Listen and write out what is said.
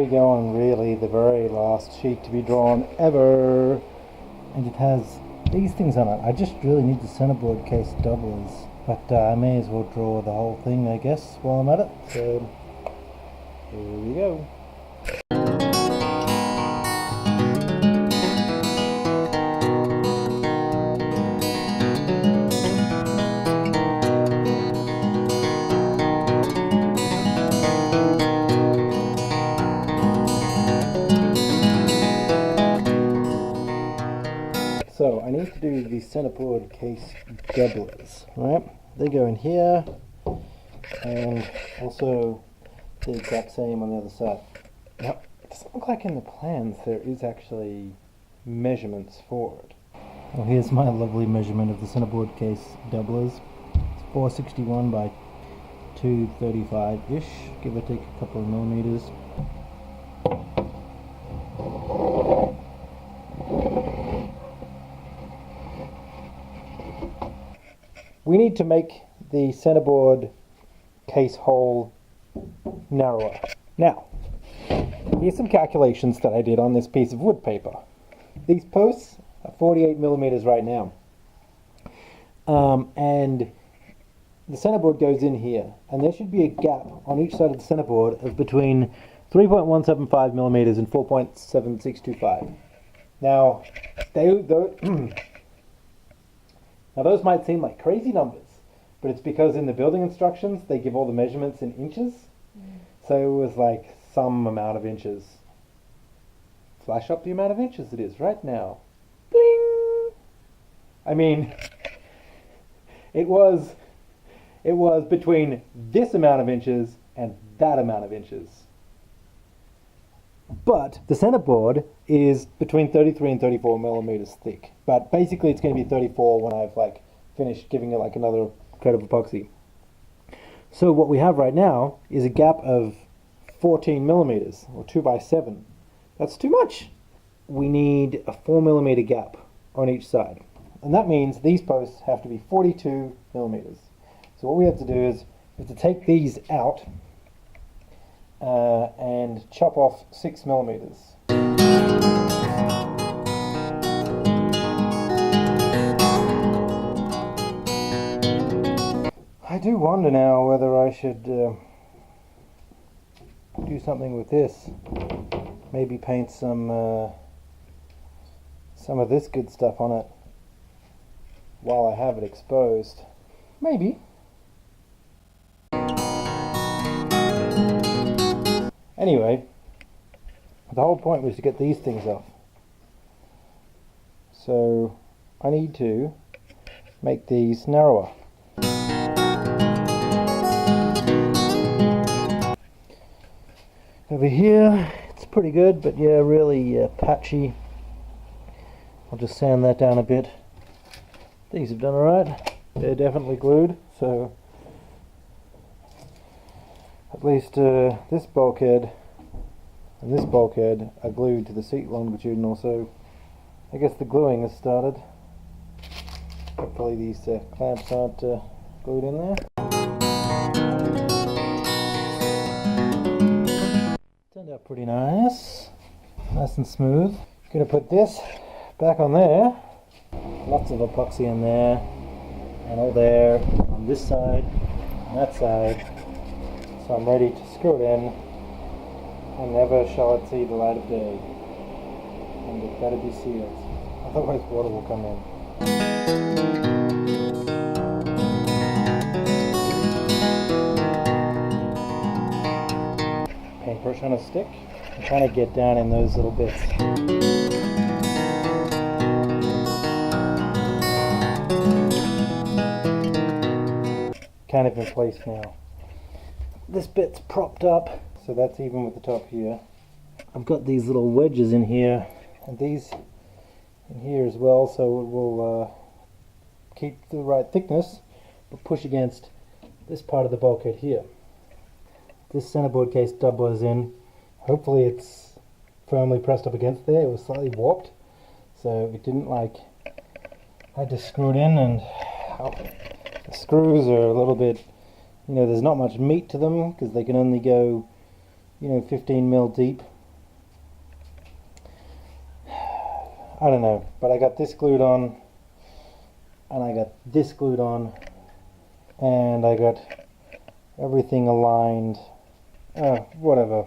we go on really the very last sheet to be drawn ever. And it has these things on it. I just really need the centerboard case doublers. But I may as well draw the whole thing, I guess, while I'm at it. So, here we go. So I need to do the centerboard case doublers, right? They go in here, and also the exact same on the other side. Now, it doesn't look like in the plans there is actually measurements for it. Well, here's my lovely measurement of the centerboard case doublers. It's 461 by 235-ish, give or take a couple of millimeters. We need to make the centerboard case hole narrower. Now, here's some calculations that I did on this piece of wood paper. These posts are 48 millimeters right now. And the centerboard goes in here, and there should be a gap on each side of the centerboard of between 3.175 millimeters and 4.7625. Now, now those might seem like crazy numbers, but it's because in the building instructions they give all the measurements in inches. So it was like some amount of inches. Flash up the amount of inches it is right now. Bling! I mean, it was between this amount of inches and that amount of inches. But the centerboard is between 33 and 34 millimeters thick. But basically it's going to be 34 when I've like finished giving it like another coat of epoxy. So what we have right now is a gap of 14 millimeters, or 2 by 7. That's too much. We need a 4 millimeter gap on each side. And that means these posts have to be 42 millimeters. So what we have to do is we have to take these out and chop off 6 millimeters. I do wonder now whether I should do something with this. Maybe paint some of this good stuff on it while I have it exposed. Maybe. Anyway, the whole point was to get these things off. So I need to make these narrower. Over here, it's pretty good, but yeah, really patchy. I'll just sand that down a bit. These have done alright. They're definitely glued, so at least this bulkhead and this bulkhead are glued to the seat longitudinal, so I guess the gluing has started. Hopefully these clamps aren't glued in there. Turned out pretty nice. Nice and smooth. Gonna put this back on there. Lots of epoxy in there, and all there on this side and that side. So I'm ready to screw it in, and never shall it see the light of day. And it better be sealed, otherwise water will come in. Paintbrush on a stick, and trying to get down in those little bits. Kind of in place now. This bit's propped up, so that's even with the top here. I've got these little wedges in here, and these in here as well, so it will keep the right thickness, but push against this part of the bulkhead here. This centerboard case doubler is in. Hopefully it's firmly pressed up against there. It was slightly warped, so it didn't like, I had to screw it in, and the screws are a little bit, you know, there's not much meat to them because they can only go, you know, 15 mil deep I don't know, but I got this glued on, and I got this glued on, and I got everything aligned. Whatever.